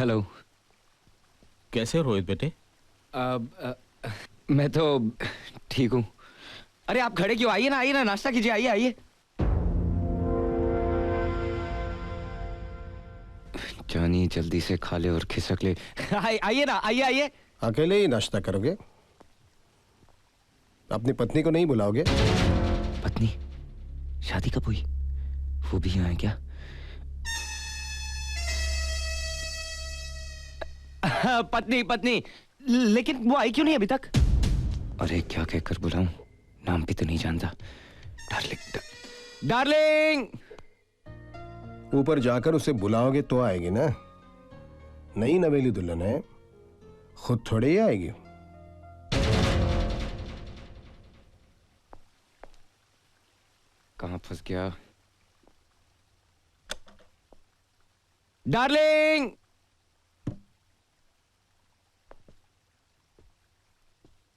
Hello. कैसे हो रोहित बेटे? मैं तो ठीक हूँ। अरे आप खड़े क्यों? आइए ना, नाश्ता कीजिए, आइए आइए। जानी जल्दी से खा ले और खिसक ले। आइए ना, आइए आइए। अकेले ही नाश्ता करोगे? अपनी पत्नी को नहीं बुलाओगे? पत्नी? शादी कब हुई? वो भी यहाँ है क्या? पत्नी पत्नी, लेकिन वो आई क्यों नहीं अभी तक? अरे क्या कहकर बुलाऊं? नाम भी तो नहीं जानता। Darling, darling. ऊपर जाकर उसे बुलाओगे तो आएगी ना। नई नवेली दुल्हन है, खुद थोड़े ही आएगी। कहां फंस गया? Darling,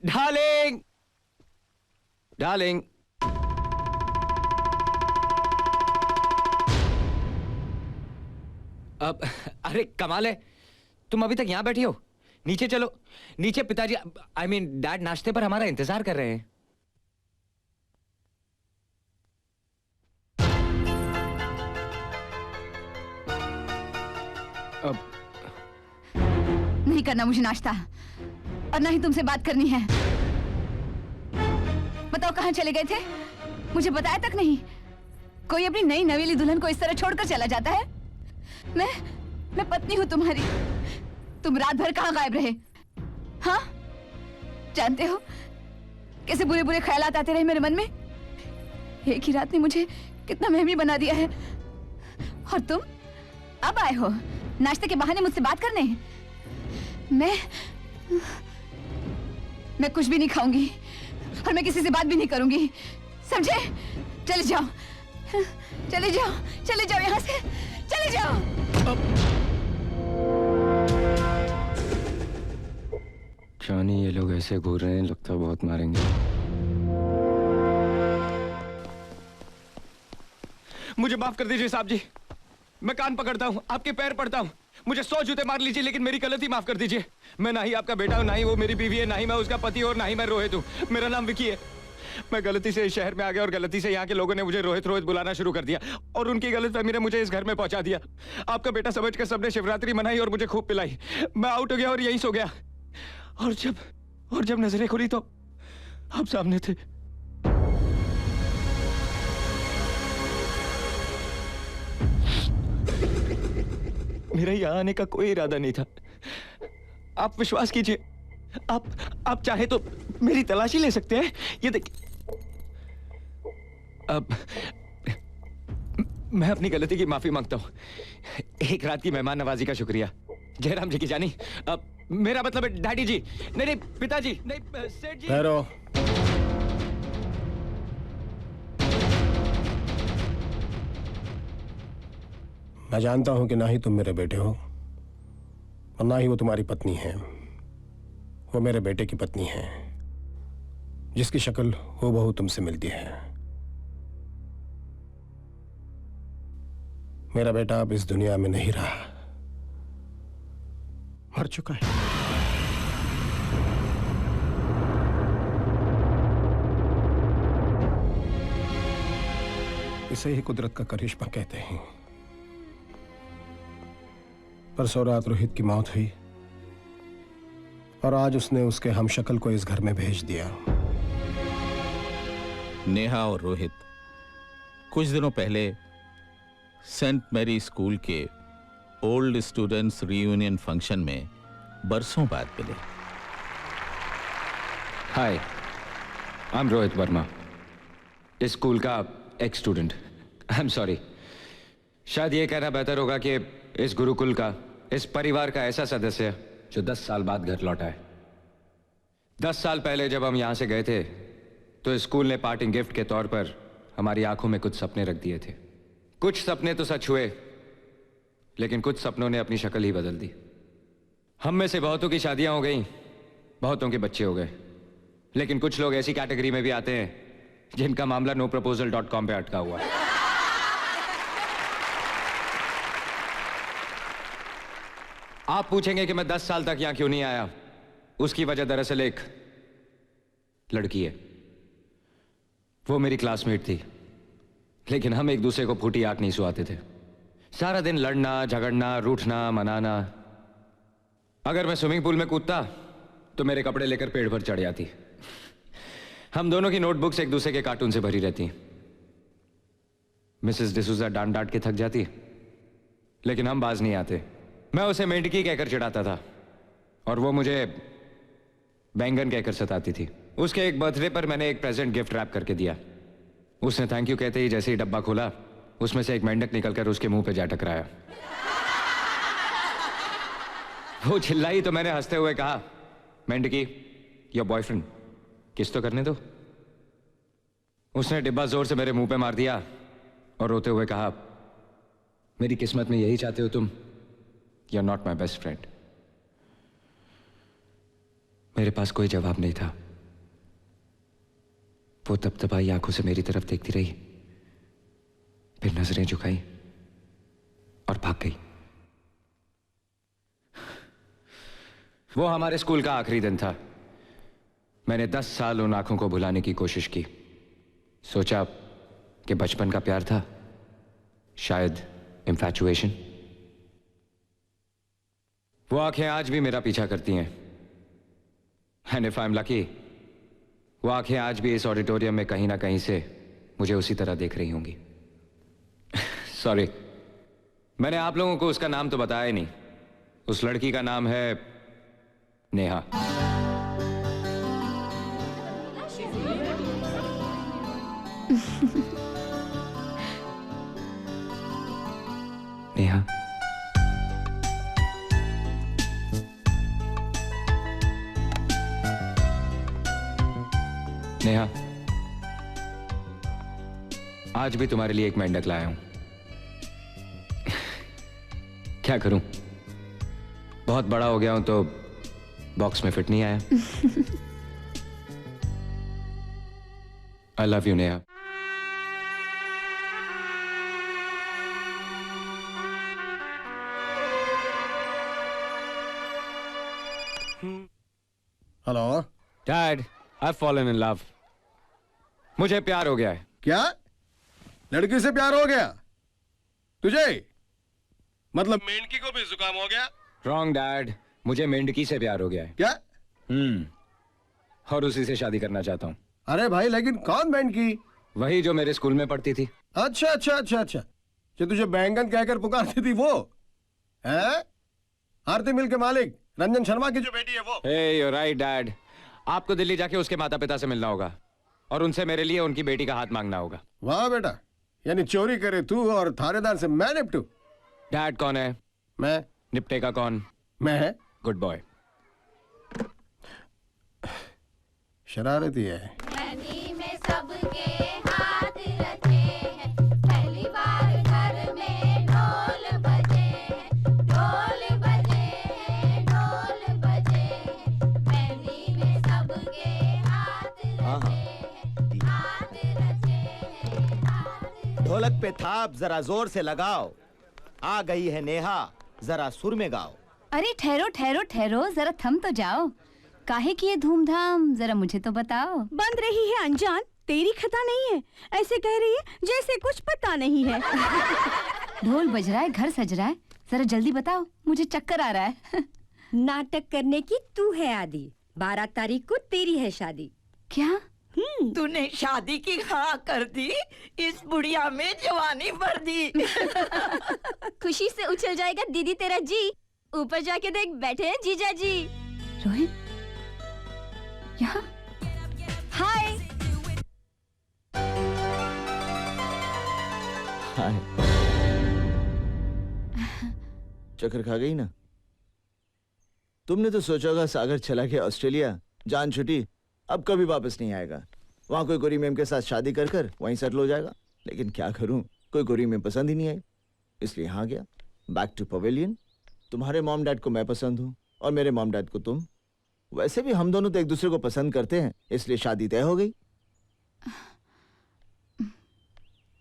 darling, darling. अब अरे कमाल है, तुम अभी तक यहां बैठी हो। नीचे चलो, नीचे पिताजी आई मीन डैड नाश्ते पर हमारा इंतजार कर रहे हैं। अब नहीं करना मुझे नाश्ता, और ना ही तुमसे बात करनी है। बताओ कहां चले गए थे? मुझे बताया तक नहीं। कोई अपनी नई नवेली दुल्हन को इस तरह छोड़कर चला जाता है? मैं पत्नी हूं तुम्हारी। तुम रात भर कहां गायब रहे? हाँ, जानते हो कैसे बुरे बुरे ख्यालात आते रहे मेरे मन में। एक ही रात ने मुझे कितना महमी बना दिया है। और तुम अब आए हो नाश्ते के बहाने मुझसे बात करने। मैं कुछ भी नहीं खाऊंगी और मैं किसी से बात भी नहीं करूंगी, समझे? चले जाओ, चले जाओ, चले जाओ यहां से, चले जाओ। जानी ये लोग ऐसे घूर रहे हैं, लगता बहुत मारेंगे। मुझे माफ कर दीजिए साहब जी, मैं कान पकड़ता हूँ, आपके पैर पड़ता हूँ। मुझे 100 जूते मार लीजिए, लेकिन मेरी गलती माफ कर दीजिए। मैं ना ही आपका बेटा हूँ, ना ही वो मेरी बीवी है, ना ही मैं उसका पति और ना ही मैं रोहित हूँ। मेरा नाम विकी है। मैं गलती से इस शहर में आ गया और गलती से यहाँ के लोगों ने मुझे रोहित रोहित बुलाना शुरू कर दिया और उनकी गलतफहमी ने मुझे इस घर में पहुंचा दिया। आपका बेटा समझकर सबने शिवरात्रि मनाई और मुझे खूब पिलाई। मैं आउट हो गया और यहीं सो गया। और जब नजरें खुली तो आप सामने थे। मेरा यहाँ आने का कोई इरादा नहीं था। आप विश्वास कीजिए, आप चाहे तो मेरी तलाशी ले सकते हैं। ये देखिए, अब मैं अपनी गलती की माफी मांगता हूँ। एक रात की मेहमान नवाजी का शुक्रिया। जयराम जी की जानी, अब मेरा मतलब है डैडी जी, नहीं पिताजी, नहीं सेठ जी। ठहरो। मैं जानता हूं कि ना ही तुम मेरे बेटे हो और ना ही वो तुम्हारी पत्नी है। वो मेरे बेटे की पत्नी है, जिसकी शक्ल हूबहू तुमसे मिलती है। मेरा बेटा अब इस दुनिया में नहीं रहा, मर चुका है। इसे ही कुदरत का करिश्मा कहते हैं। परसों रात रोहित की मौत हुई और आज उसने उसके हमशक्ल को इस घर में भेज दिया। नेहा और रोहित कुछ दिनों पहले सेंट मैरी स्कूल के ओल्ड स्टूडेंट्स रियूनियन फंक्शन में बरसों बाद मिले। हाय, आई एम रोहित वर्मा, इस स्कूल का x student. I am sorry, शायद ये कहना बेहतर होगा कि इस गुरुकुल का, इस परिवार का ऐसा सदस्य जो 10 साल बाद घर लौटा है। 10 साल पहले जब हम यहां से गए थे तो स्कूल ने पार्टिंग गिफ्ट के तौर पर हमारी आंखों में कुछ सपने रख दिए थे। कुछ सपने तो सच हुए, लेकिन कुछ सपनों ने अपनी शक्ल ही बदल दी। हम में से बहुतों की शादियां हो गई, बहुतों के बच्चे हो गए, लेकिन कुछ लोग ऐसी कैटेगरी में भी आते हैं जिनका मामला noproposal.com पे अटका हुआ है। आप पूछेंगे कि मैं 10 साल तक यहां क्यों नहीं आया। उसकी वजह दरअसल एक लड़की है। वो मेरी क्लासमेट थी, लेकिन हम एक दूसरे को फूटी आंख नहीं सुहाते थे। सारा दिन लड़ना, झगड़ना, रूठना, मनाना। अगर मैं स्विमिंग पूल में कूदता तो मेरे कपड़े लेकर पेड़ पर चढ़ जाती। हम दोनों की नोटबुक्स एक दूसरे के कार्टून से भरी रहती। मिसेस डिसूजा डांट डांट के थक जाती, लेकिन हम बाज नहीं आते। मैं उसे मेंढकी कहकर चिढ़ाता था और वो मुझे बैंगन कहकर सताती थी। उसके एक बर्थडे पर मैंने एक प्रेजेंट गिफ्ट रैप करके दिया। उसने थैंक यू कहते ही जैसे ही डब्बा खोला, उसमें से एक मेंढक निकलकर उसके मुंह पे जा टकराया। वो चिल्लाई तो मैंने हंसते हुए कहा, मेंढकी, योर बॉयफ्रेंड, किस तो करने दो। उसने डिब्बा जोर से मेरे मुंह पे मार दिया और रोते हुए कहा, मेरी किस्मत में यही चाहते हो तुम? You are not my best friend. मेरे पास कोई जवाब नहीं था। वो तपतपाई आंखों से मेरी तरफ देखती रही, फिर नजरें झुकाई और भाग गई। वो हमारे स्कूल का आखिरी दिन था। मैंने 10 साल उन आंखों को भुलाने की कोशिश की। सोचा कि बचपन का प्यार था, शायद इंफैचुएशन। वो आंखें आज भी मेरा पीछा करती हैं। And if I am lucky, वो आंखें आज भी इस ऑडिटोरियम में कहीं ना कहीं से मुझे उसी तरह देख रही होंगी। सॉरी, मैंने आप लोगों को उसका नाम तो बताया ही नहीं। उस लड़की का नाम है नेहा। नेहा, नेहा, आज भी तुम्हारे लिए एक मेंढक लाया हूं। क्या करूं, बहुत बड़ा हो गया हूं तो बॉक्स में फिट नहीं आया। I love you Neha. Hello dad, I have fallen in love. मुझे प्यार हो गया है। क्या? लड़की से प्यार हो गया तुझे? मतलब मेंढकी को भी जुकाम हो गया? रॉन्ग डैड, मुझे मेंढकी से प्यार हो गया है। क्या? और उसी से शादी करना चाहता हूँ। अरे भाई, लेकिन कौन मेंढकी? वही जो मेरे स्कूल में पढ़ती थी। अच्छा अच्छा अच्छा अच्छा, जो तुझे बैंगन कहकर पुकारती थी वो है? आरती मिल के मालिक रंजन शर्मा की जो बेटी है वो। हे, यू राइट डैड। आपको दिल्ली जाके उसके माता पिता से मिलना होगा और उनसे मेरे लिए उनकी बेटी का हाथ मांगना होगा। वाह बेटा, यानी चोरी करे तू और थानेदार से मैं निपटू? डैड कौन है? मैं। निपटेगा कौन? मैं है। Good boy. शरारती है। में सबके हाथ रचे हैं, पहली बार घर में ढोल बजे हैं, ढोल बजे हैं, ढोल बजे हैं, पहली में सबके हाथ रचे हैं, हाथ रचे हैं, हाथ। ढोलक पे थाप जरा जोर से लगाओ, आ गई है नेहा, जरा सुर में गाओ। अरे ठहरो ठहरो ठहरो, जरा थम तो जाओ। काहे की ये धूमधाम, जरा मुझे तो बताओ। बंद रही है अनजान, तेरी खता नहीं है। ऐसे कह रही है जैसे कुछ पता नहीं है। ढोल बज रहा है, घर सज रहा है, जरा जल्दी बताओ, मुझे चक्कर आ रहा है। नाटक करने की तू है आदि। 12 तारीख को तेरी है शादी। क्या? तूने शादी की हाँ कर दी, इस बुढ़िया में जवानी भर दी। खुशी से उछल जाएगा दीदी तेरा जी। ऊपर जाके देख, बैठे हैं जीजा जी। रोहित यहाँ? हाय। हाय। चक्कर खा गई ना? तुमने तो सोचा होगा सागर चला गया ऑस्ट्रेलिया, जान छुटी, अब कभी वापस नहीं आएगा। वहां कोई गोरी मैम के साथ शादी कर कर वहीं सेटल हो जाएगा। लेकिन क्या करूं, कोई गोरी मैम पसंद ही नहीं आई, इसलिए यहाँ गया, बैक टू पवेलियन। तुम्हारे मॉम डैड को मैं पसंद हूँ और मेरे मॉम डैड को तुम। वैसे भी हम दोनों तो एक दूसरे को पसंद करते हैं, इसलिए शादी तय हो गई।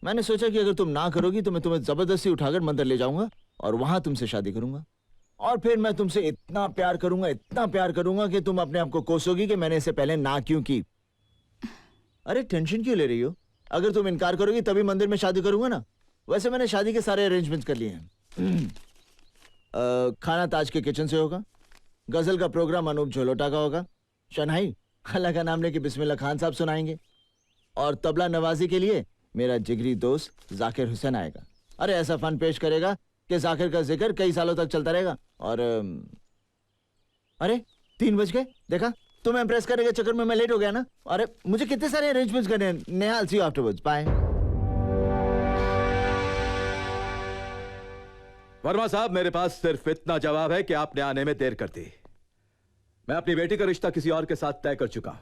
मैंने सोचा कि अगर तुम ना करोगी तो मैं तुम्हें जबरदस्ती उठाकर मंदिर ले जाऊंगा और वहां तुमसे शादी करूंगा। और फिर मैं तुमसे इतना प्यार करूंगा कि तुम अपने आप को कोसोगी कि मैंने इससे पहले ना क्यों की। अरे टेंशन क्यों ले रही हो? अगर तुम इनकार करोगी तभी मंदिर में शादी करूंगा ना। वैसे मैंने शादी के सारे अरेंजमेंट्स कर लिए हैं। खाना ताज के किचन से होगा, गजल का प्रोग्राम अनूप झोलोटा का होगा, शनाई अल्लाह का नाम लेके बिस्मिल्लाह खान साहब सुनाएंगे, और तबला नवाजी के लिए मेरा जिगरी दोस्त जाकिर हुसैन आएगा। अरे ऐसा फन पेश करेगा कि जाकिर का जिक्र कई सालों तक चलता रहेगा। और अरे 3 बज गए, देखा? तुम इम्प्रेस करने के चक्कर में मैं लेट हो गया ना। अरे मुझे कितने सारे अरेंजमेंट्स करने हैं। Neha, I'll see you afterwards. Bye. Verma साहब, मेरे पास सिर्फ इतना जवाब है कि आपने आने में देर कर दी। मैं अपनी बेटी का रिश्ता किसी और के साथ तय कर चुका हूं।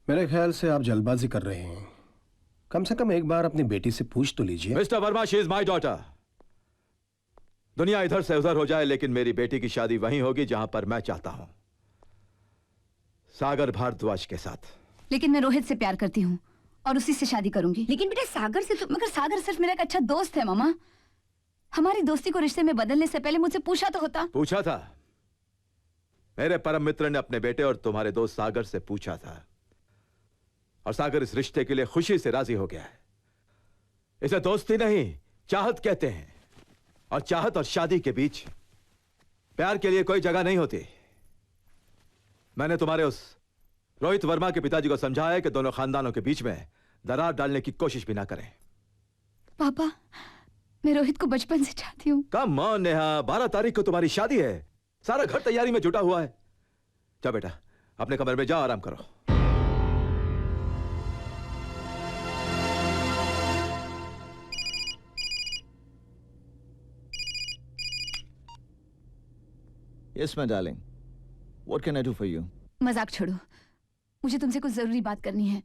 मेरे ख्याल से आप जल्दबाजी कर रहे हैं। कम से कम एक बार अपनी बेटी से पूछ तो लीजिए। Mister Verma, she is my daughter. दुनिया इधर से उधर हो जाए, लेकिन मेरी बेटी की शादी वहीं होगी जहां पर मैं चाहता हूं, सागर भारद्वाज के साथ। लेकिन मैं रोहित से प्यार करती हूँ और उसी से शादी करूंगी। लेकिन बेटा सागर से तो मगर सागर सिर्फ मेरा एक अच्छा दोस्त है मामा। हमारी दोस्ती को रिश्ते में बदलने से पहले मुझसे पूछा तो होता। पूछा था। मेरे परम मित्र ने अपने बेटे और तुम्हारे दोस्त सागर से पूछा था, और सागर इस रिश्ते के लिए खुशी से राजी हो गया है। इसे दोस्ती नहीं, चाहत कहते हैं, और चाहत और शादी के बीच प्यार के लिए कोई जगह नहीं होती। मैंने तुम्हारे उस रोहित वर्मा के पिताजी को समझाया कि दोनों खानदानों के बीच में दरार डालने की कोशिश भी ना करें। पापा, मैं रोहित को बचपन से चाहती हूँ। कम ऑन नेहा, 12 तारीख को तुम्हारी शादी है। सारा घर तैयारी में जुटा हुआ है। जा बेटा, अपने कमरे में जाओ, आराम करो। Yes, my darling. What can I do for you? मजाक छोड़ो, मुझे तुमसे कुछ जरूरी बात करनी है।